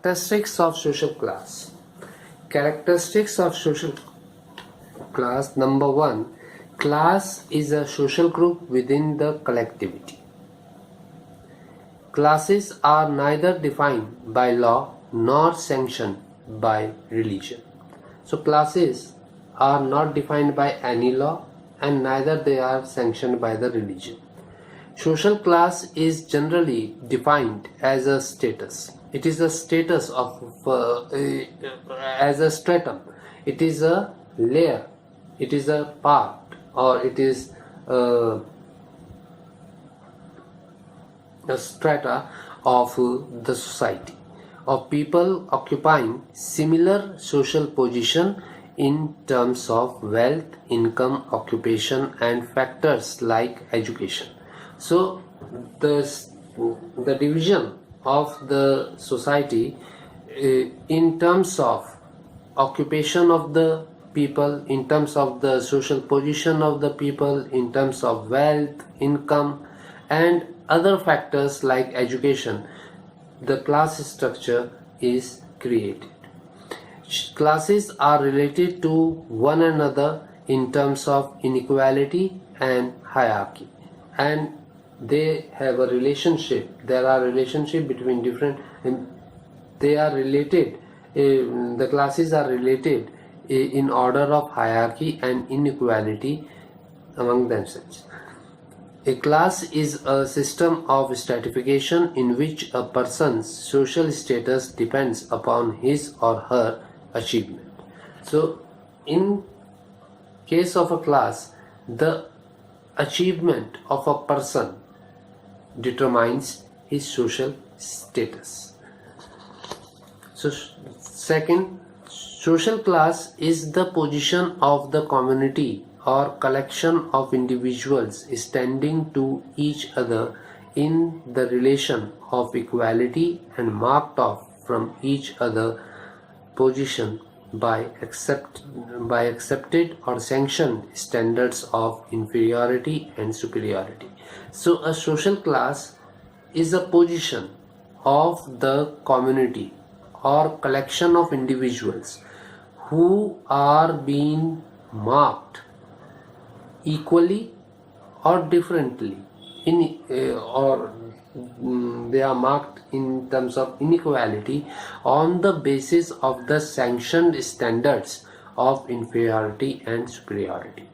Characteristics of social class. Characteristics of social class. Number 1, class is a social group within the collectivity. Classes are neither defined by law nor sanctioned by religion. So classes are not defined by any law and neither they are sanctioned by the religion. Social class is generally defined as a status. It is a status of as a stratum. It is a layer. It is a part, or it is a strata of the society of people occupying similar social position in terms of wealth, income, occupation, and factors like education. So the division of the society in terms of occupation of the people, in terms of the social position of the people, in terms of wealth, income, and other factors like education, the class structure is created. Classes are related to one another in terms of inequality and hierarchy, and they have a relationship. There are relationship between different, they are related, the classes are related in order of hierarchy and inequality among themselves. A class is a system of stratification in which a person's social status depends upon his or her achievement. So in case of a class, the achievement of a person determines his social status. So second, social class is the position of the community or collection of individuals standing to each other in the relation of equality and marked off from each other position by accepted or sanctioned standards of inferiority and superiority. So a social class is a position of the community or collection of individuals who are being marked equally or differently they are marked in terms of inequality on the basis of the sanctioned standards of inferiority and superiority.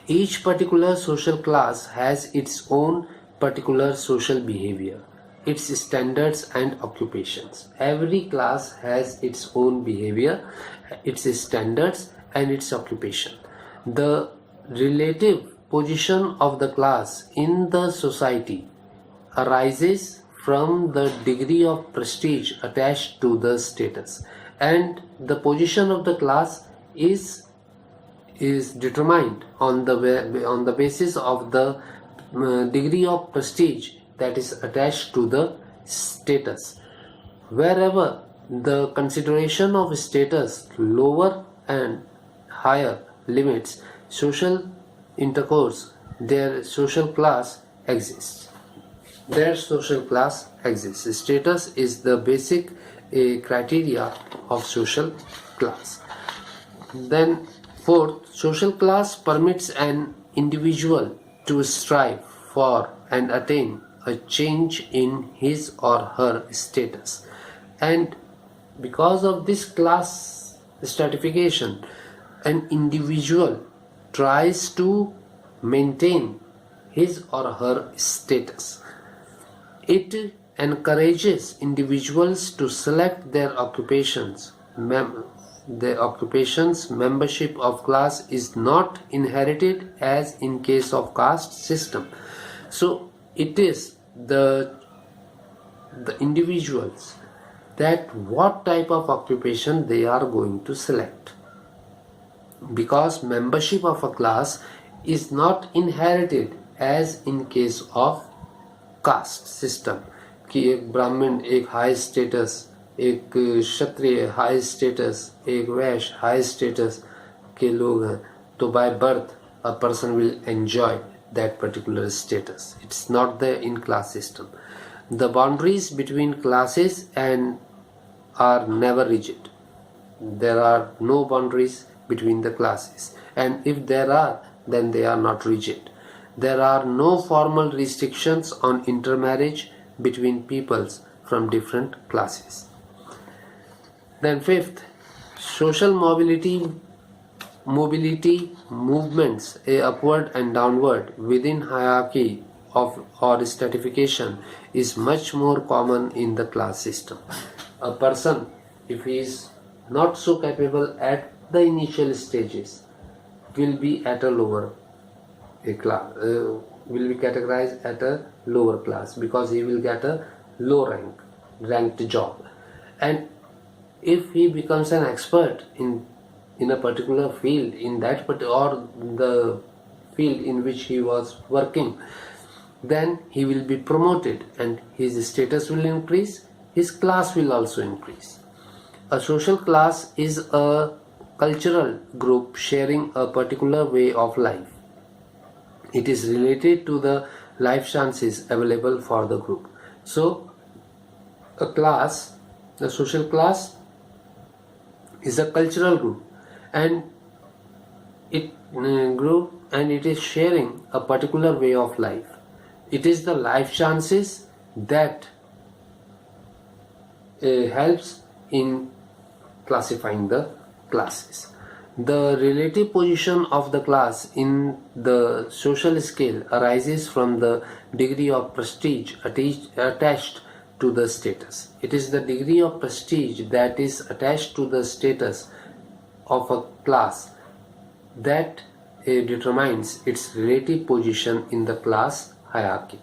Each particular social class has its own particular social behavior, its standards and occupations. Every class has its own behavior, its standards and its occupation. The relative position of the class in the society arises from the degree of prestige attached to the status, and the position of the class is determined on the basis of the degree of prestige that is attached to the status. Wherever the consideration of status lower and higher limits social intercourse, their social class exists. Status is the basic criteria of social class. Then fourth, social class permits an individual to strive for and attain a change in his or her status, and because of this class stratification, an individual tries to maintain his or her status. It encourages individuals to select their occupations. Membership of class is not inherited as in case of caste system. So it is the individuals that what type of occupation they are going to select, because membership of a class is not inherited as in case of caste system कि एक ब्राह्मण एक high status, एक क्षत्रिय high status, एक वैश्य high status के लोग हैं, तो by birth a person will enjoy that particular status. It's not there in class system. The boundaries between classes and are never rigid. There are no boundaries between the classes, and if there are, then they are not rigid. There are no formal restrictions on intermarriage between peoples from different classes. Then fifth, social mobility movements, upward and downward within hierarchy of or stratification, is much more common in the class system. A person, if he is not so capable at the initial stages, will be at a lower class, will be categorized at a lower class, because he will get a low ranked job. And if he becomes an expert in a particular field, in that or the field in which he was working, then he will be promoted and his status will increase, his class will also increase. A social class is a cultural group sharing a particular way of life. It is related to the life chances available for the group. So a class, the social class, is a cultural group, and it is sharing a particular way of life. It is the life chances that helps in classifying the classes. The relative position of the class in the social scale arises from the degree of prestige attached to the status. It is the degree of prestige that is attached to the status of a class that determines its relative position in the class hierarchy.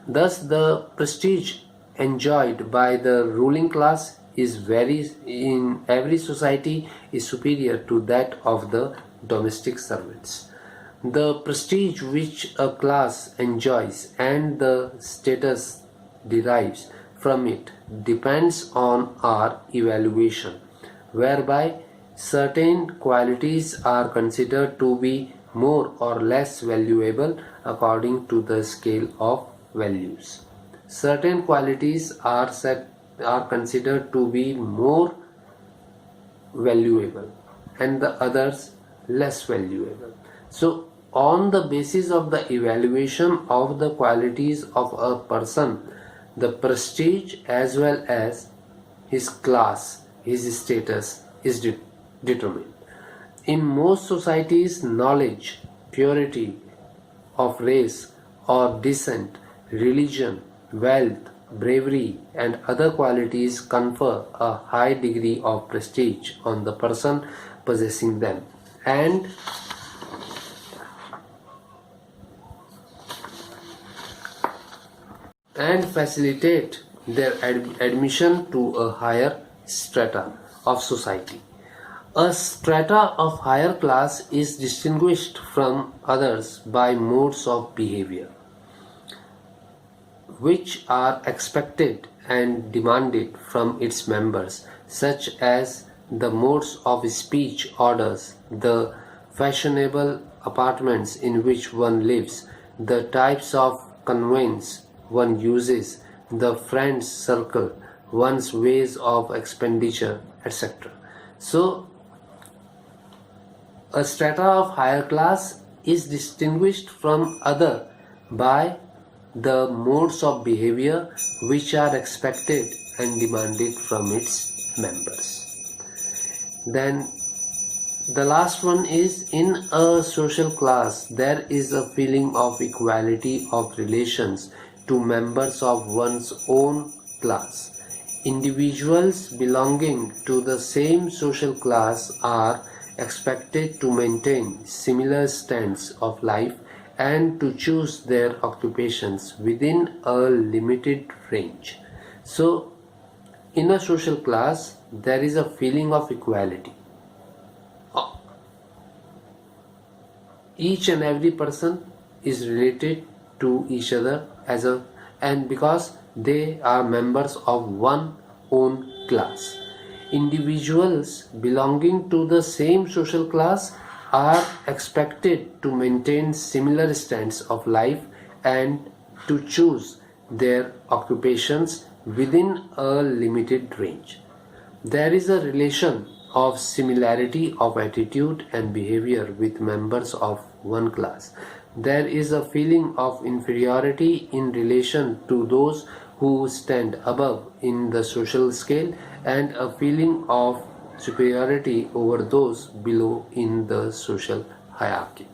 Thus, the prestige enjoyed by the ruling class in every society is superior to that of the domestic servants. The prestige which a class enjoys and the status derives from it depends on our evaluation, whereby certain qualities are considered to be more or less valuable according to the scale of values. Certain qualities are considered to be more valuable and the others less valuable. So on the basis of the evaluation of the qualities of a person, the prestige as well as his class, his status is determined. In most societies, knowledge, purity of race or descent, religion, wealth, bravery and other qualities confer a high degree of prestige on the person possessing them and facilitate their admission to a higher strata of society. A strata of higher class is distinguished from others by modes of behavior which are expected and demanded from its members, such as the modes of speech orders, the fashionable apartments in which one lives, the types of conveyance one uses, the friends circle, one's ways of expenditure, etc. So, a strata of higher class is distinguished from other by the modes of behavior which are expected and demanded from its members. Then the last one is, in a social class there is a feeling of equality of relations to members of one's own class. Individuals belonging to the same social class are expected to maintain similar standards of life and to choose their occupations within a limited range. So, in a social class, there is a feeling of equality. Each and every person is related to each other and because they are members of one own class. Individuals belonging to the same social class are expected to maintain similar standards of life and to choose their occupations within a limited range. There is a relation of similarity of attitude and behavior with members of one class. There is a feeling of inferiority in relation to those who stand above in the social scale, and a feeling of superiority over those below in the social hierarchy.